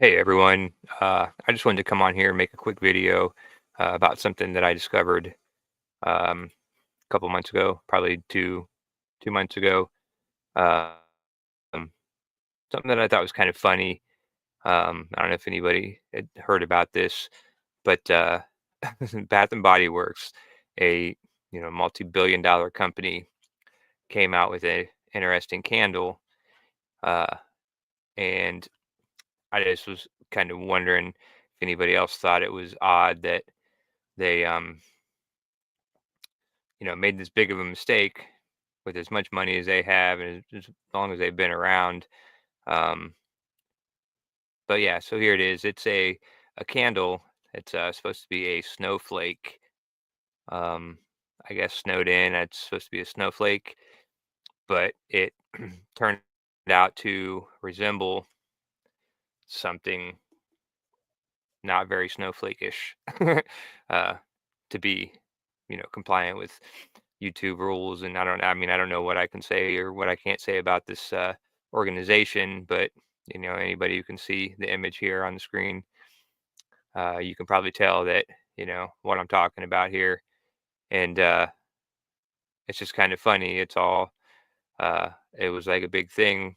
Hey everyone, I just wanted to come on here and make a quick video about something that I discovered a couple months ago, probably two months ago. Uh, um, Something that I thought was kind of funny. I don't know if anybody had heard about this, but Bath and Body Works, a multi-billion-dollar company, came out with a interesting candle, uh, and I just was kind of wondering if anybody else thought it was odd that they made this big of a mistake with as much money as they have and as long as they've been around. Um, but yeah, so here it is. It's a candle. It's supposed to be a snowflake. Um, I guess snowed in. It's supposed to be a snowflake, but it turned out to resemble something not very snowflake-ish. uh, to be, compliant with YouTube rules. And I don't know what I can say or what I can't say about this organization, but anybody who can see the image here on the screen, you can probably tell that what I'm talking about here. And it's just kind of funny. It was like a big thing,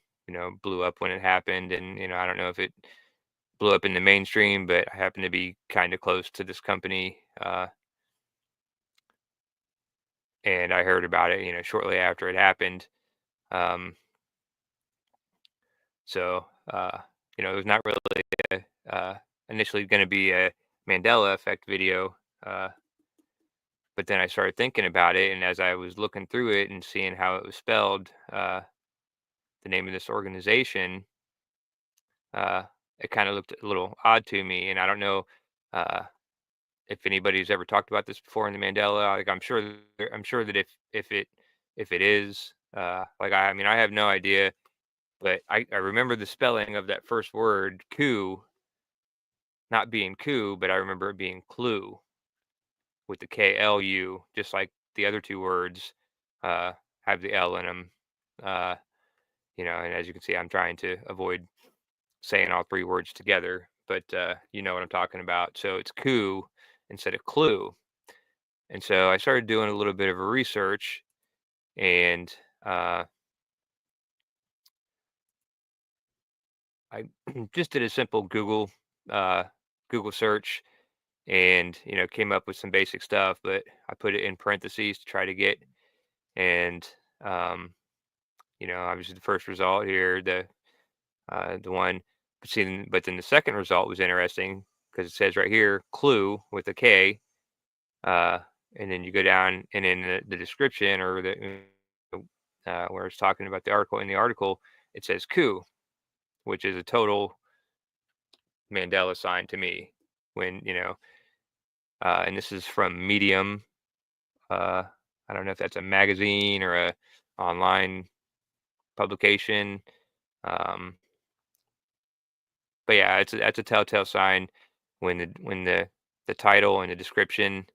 blew up when it happened, and I don't know if it blew up in the mainstream, but I happen to be kind of close to this company. And I heard about it, shortly after it happened. Um, so, it was not really initially going to be a Mandela effect video, uh, but then I started thinking about it, and as I was looking through it and seeing how it was spelled, the name of this organization, uh, it kind of looked a little odd to me, and I don't know uh, if anybody's ever talked about this before in the Mandela. Like, I'm sure that if it is, like I mean, I have no idea. But I remember the spelling of that first word, "coup," not being "coup," but I remember it being "clue" with the KLU, just like the other 2 words, uh, have the L in 'em. Uh, and as you can see, I'm trying to avoid saying all 3 words together, but, you know what I'm talking about. So it's "coup" instead of "clue." And so I started doing a little bit of a research, and, I just did a simple uh, Google search, and came up with some basic stuff, but I put it in parentheses to try to get. And um obviously the first result here, the one, but then the second result was interesting because it says right here clue with a K. uh and then you go down, and in the description, or where it's talking about the article, in the article it says coup, which is a total Mandela sign to me. When and this is from Medium. Uh, I don't know if that's a magazine or a online publication. Um, but yeah, that's a telltale sign when the title and the description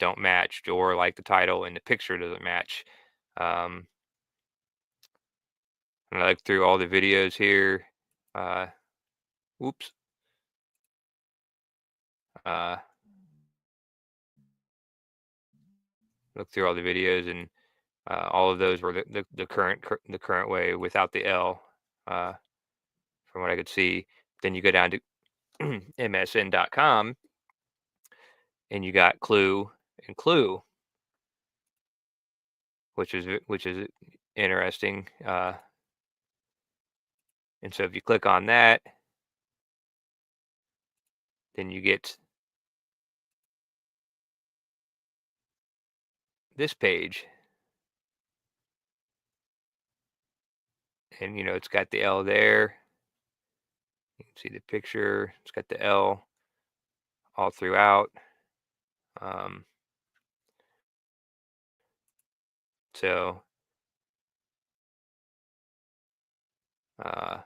don't match, or like the title and the picture doesn't match. Um, and I look through all the videos here. Uh, Whoops. Uh, look through all the videos, and all of those were the current way without the L. Uh, from what I could see. Then you go down to MSN.com, and you got Clue and Clue, which is interesting. And so if you click on that, then you get this page, and it's got the L there. You can see the picture. It's got the L all throughout. Um, so uh,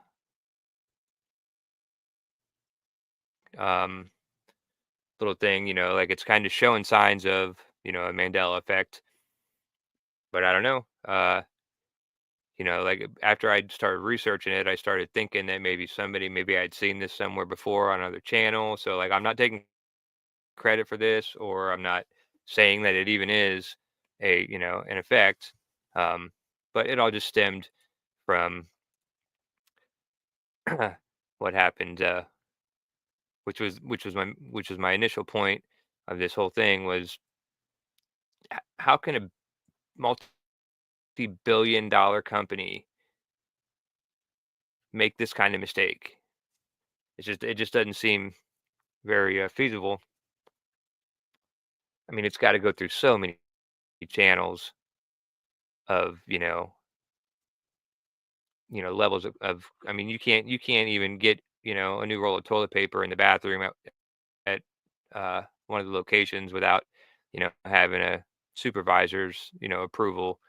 um, little thing, like it's kind of showing signs of a Mandela effect, but I don't know. like after I started researching it, I started thinking that maybe I'd seen this somewhere before on another channel. So like I'm not taking credit for this, or I'm not saying that it even is an effect. Um, but it all just stemmed from what happened, which was my initial point of this whole thing was how can a multi-billion dollar company make this kind of mistake? It just doesn't seem very feasible. I mean, it's got to go through so many channels of levels of. I mean, you can't even get a new roll of toilet paper in the bathroom at one of the locations without having a supervisor's approval.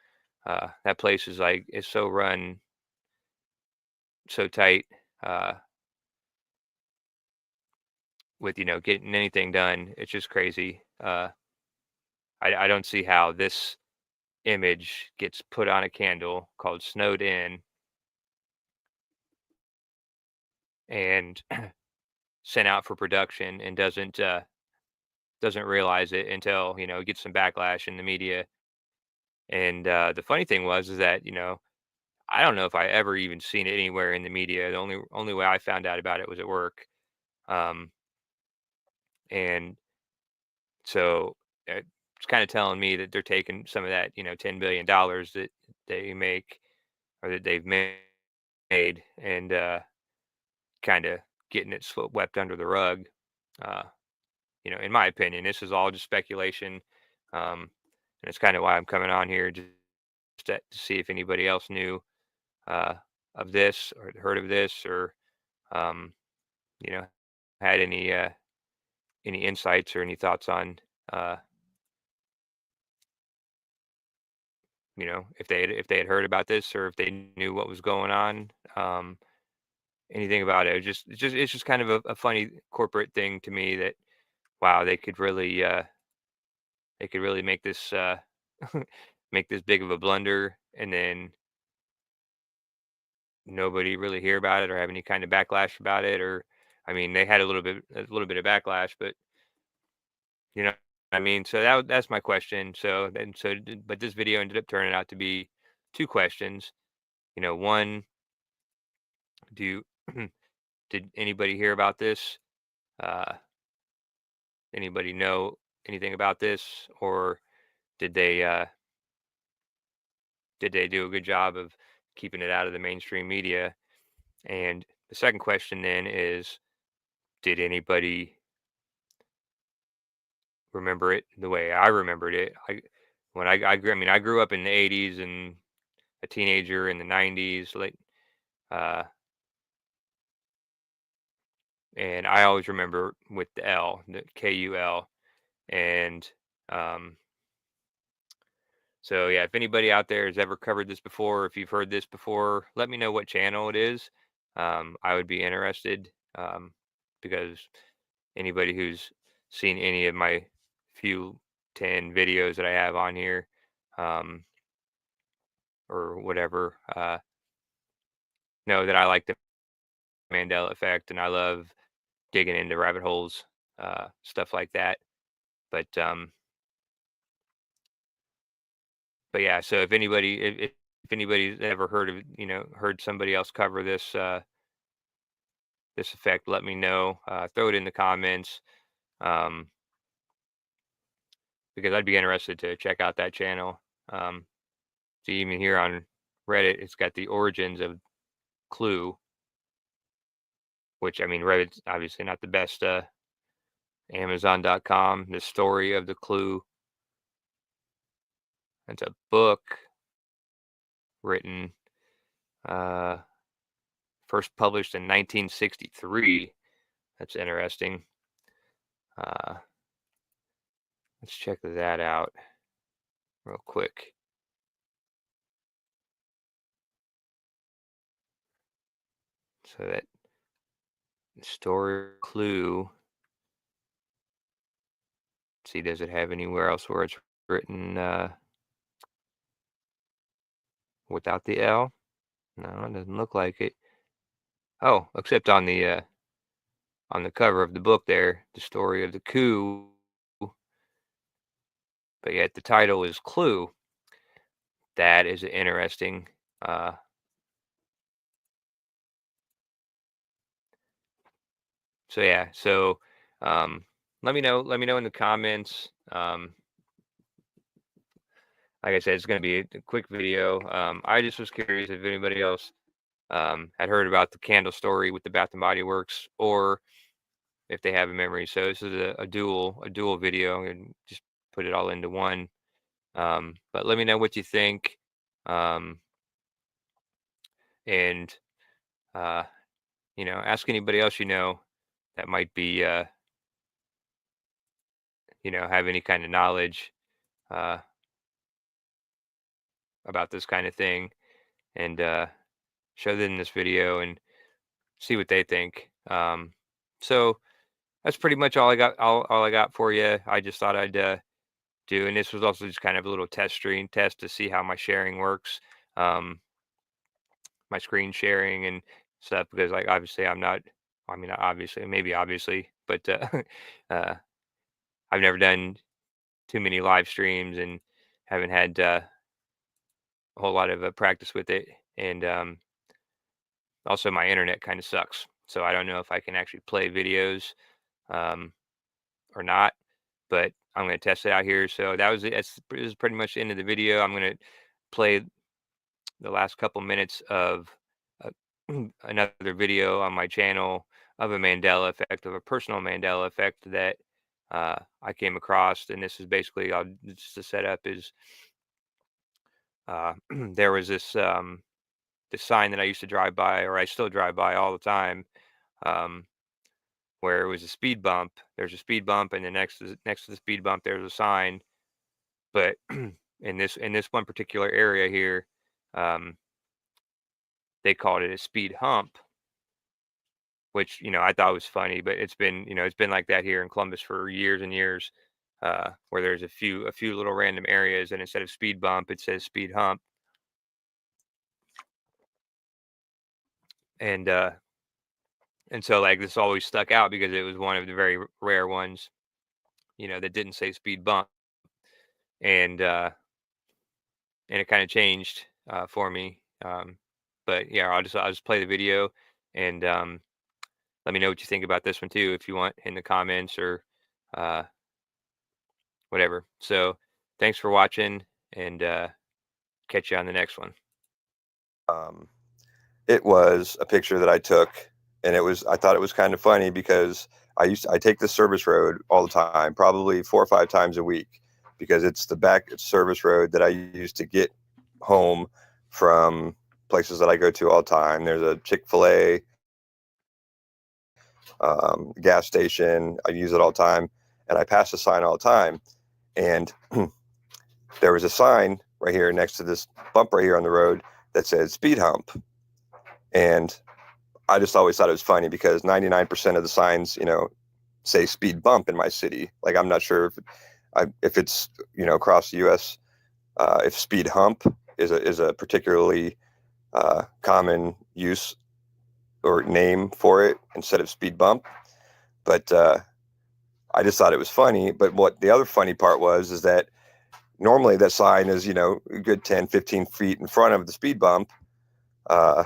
That place is so run so tight, uh, with getting anything done. It's just crazy. I don't see how this image gets put on a candle called snowed in and sent out for production and doesn't realize it until it gets some backlash in the media. And the funny thing was is that I don't know if I ever even seen it anywhere in the media. The only way I found out about it was at work. Um, and so it's kind of telling me that they're taking some of that $10 billion that they make or that they've made and kind of getting it swept under the rug. Uh, in my opinion, this is all just speculation. And it's kind of why I'm coming on here just to see if anybody else knew uh, of this or heard of this or um, you know had any insights or any thoughts on uh, if they had heard about this or if they knew what was going on. Anything about it. It's just kind of a funny corporate thing to me that wow, they could really make this make this big of a blunder and then nobody really hear about it or have any kind of backlash about it. Or I mean, they had a little bit of backlash, but you know I mean, so that's my question. But this video ended up turning out to be two questions. One, do did anybody hear about this? Uh, Anybody know anything about this, or did they uh, did they do a good job of keeping it out of the mainstream media? And the second question then is, did anybody remember it the way I remembered it? I grew up in the '80s and a teenager in the '90s, uh, and I always remember with the L, the KUL, and um, so yeah, if anybody out there has ever covered this before, if you've heard this before, let me know what channel it is. I would be interested because anybody who's seen any of my few 10 videos that I have on here, um, or whatever, know that I like the Mandela effect and I love digging into rabbit holes, stuff like that. But but yeah, so if anybody's ever heard somebody else cover this effect, let me know. Throw it in the comments, um, because I'd be interested to check out that channel. Um, so even here on Reddit, it's got the origins of Clue, which I mean, Reddit's obviously not the best. Amazon.com, the story of the Clue. It's a book written, uh, first published in 1963. That's interesting. Uh, let's check that out real quick. So that story Clue. See, does it have anywhere else where it's written? without the L. No, it doesn't look like it. Oh, except on the cover of the book there, the story of the coup. But yet the title is Clue. That is an interesting. Uh, so yeah, so um, let me know. Let me know in the comments. Like I said, it's going to be a quick video. I just was curious if anybody else had heard about the candle story with the Bath and Body Works, or if they have a memory. So this is a dual video, and just put it all into one. But let me know what you think, um, and uh, ask anybody else that might be have any kind of knowledge uh, about this kind of thing, and show them this video and see what they think. So that's pretty much all I got. All I got for you. I just thought I'd do, and this was also just kind of a little test to see how my sharing works, um, my screen sharing and stuff. Because like obviously I'm not. I mean, obviously, maybe obviously, but uh, I've never done too many live streams and haven't had a whole lot of practice with it. And also, my internet kind of sucks, so I don't know if I can actually play videos um, or not. But I'm going to test it out here. So that was it. This is pretty much the end of the video. I'm going to play the last couple minutes of uh, another video on my channel of a Mandela effect, of a personal Mandela effect that I came across. And this is basically, just the setup is there was this sign that I used to drive by, or I still drive by all the time, um, where it was a speed bump. There's a speed bump, and then next to the speed bump, there's a sign. But in this one particular area here, um, they called it a speed hump, which I thought was funny. But it's been like that here in Columbus for years and years, where there's a few little random areas, and instead of speed bump, it says speed hump. And so like this always stuck out because it was one of the very rare ones, that didn't say speed bump. And it kind of changed for me. But yeah, I'll just play the video, and let me know what you think about this one too, if you want, in the comments or uh, whatever. So thanks for watching, and catch you on the next one. Um, it was a picture that I took, and I thought it was kind of funny because I take this service road all the time, probably 4 or 5 times a week, because it's the back service road that I use to get home from places that I go to all the time. There's a Chick-fil-A, gas station. I use it all the time, and I pass the sign all the time. And there was a sign right here next to this bump right here on the road that said speed hump. And I just always thought it was funny because 99% of the signs, say speed bump in my city. Like, I'm not sure if it's, across the U.S., if speed hump is a particularly common use or name for it instead of speed bump. But I just thought it was funny. But what the other funny part is that normally that sign is, a good 10, 15 feet in front of the speed bump, uh,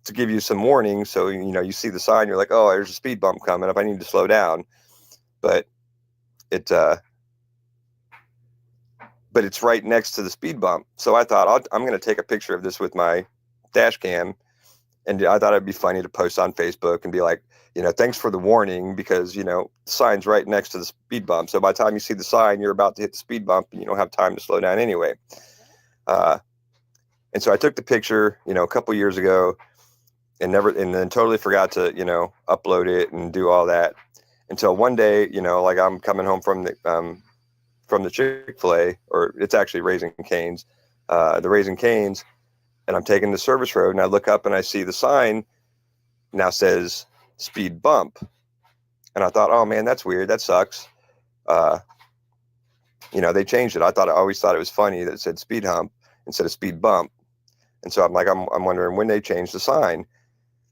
to give you some warning. So, you see the sign, you're like, oh, there's a speed bump coming up, I need to slow down. But it, but it's right next to the speed bump. So I thought I'm going to take a picture of this with my dash cam. And I thought it'd be funny to post on Facebook and be like, thanks for the warning, because, the sign's right next to the speed bump. So by the time you see the sign, you're about to hit the speed bump and you don't have time to slow down anyway. And so I took the picture, a couple years ago, and then totally forgot to, upload it and do all that until one day, like I'm coming home from the Chick-fil-A, or it's actually Raising Cane's, the Raising Cane's, and I'm taking the service road, and I look up and I see the sign now says speed bump. And I thought, oh man, that's weird. That sucks. Uh, they changed it. I always thought it was funny that it said speed hump instead of speed bump. And so I'm wondering when they changed the sign.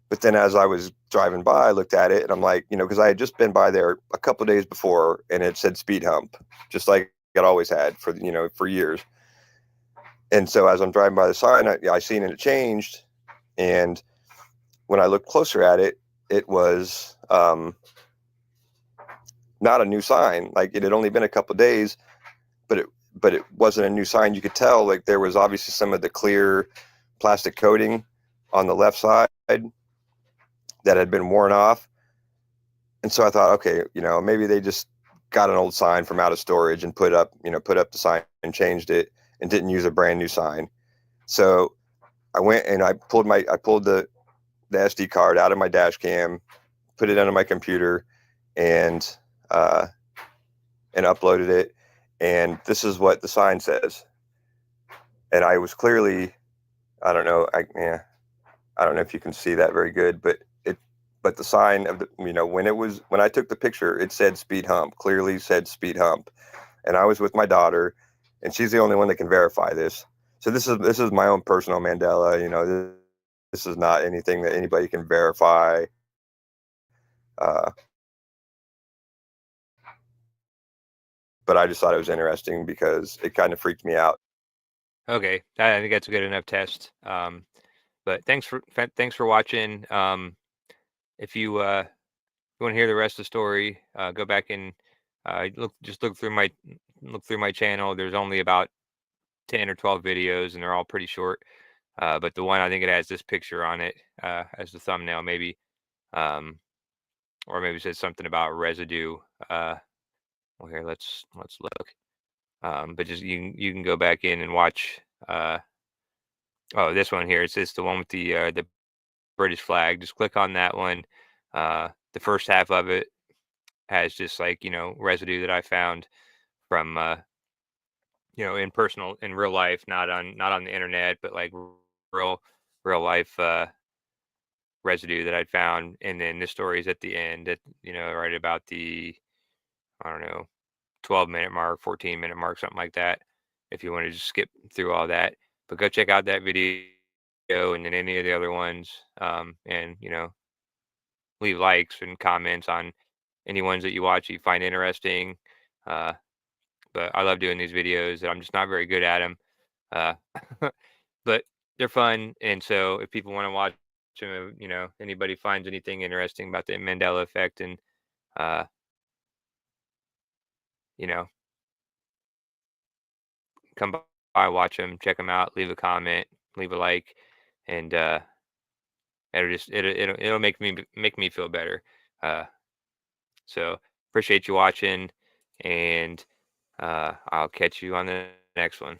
But then as I was driving by, I looked at it and I'm like, because I had just been by there a couple of days before and it said speed hump, just like it always had for years. And so as I'm driving by the sign, I seen it changed. And when I looked closer at it, it was not a new sign. Like it had only been a couple of days, but it wasn't a new sign. You could tell like there was obviously some of the clear plastic coating on the left side that had been worn off. And so I thought, okay, maybe they just got an old sign from out of storage and put up the sign and changed it and didn't use a brand new sign. So I went and I pulled the SD card out of my dash cam, put it onto my computer, and uploaded it. And this is what the sign says. And I was clearly, I don't know, I don't know if you can see that very good, but the sign of when I took the picture, it said speed hump, clearly said speed hump. And I was with my daughter, and she's the only one that can verify this. So this is my own personal Mandela. This is not anything that anybody can verify. Uh, but I just thought it was interesting because it kind of freaked me out. Okay, I think that's a good enough test. But thanks for watching. If you want to hear the rest of the story, go back and look through my channel. There's only about 10 or 12 videos, and they're all pretty short. But the one, I think it has this picture on it as the thumbnail, maybe, um, or maybe it says something about residue. Well, here let's look. But just you can go back in and watch. Oh, this one here. It's just the one with the British flag. Just click on that one. The first half of it has just like residue that I found from in real life, not on the internet, but like real real life residue that I'd found. And then this story is at the end, at right about the, I don't know, 12-minute mark, 14-minute mark, something like that, if you want to just skip through all that. But go check out that video and then any of the other ones, and leave likes and comments on any ones that you watch you find interesting. Uh, but I love doing these videos. I'm just not very good at them, uh, but they're fun. And so if people want to watch them, anybody finds anything interesting about the Mandela effect, and uh, you know, come by, watch them, check them out, leave a comment, leave a like, and it'll make me feel better. Uh, so appreciate you watching, and I'll catch you on the next one.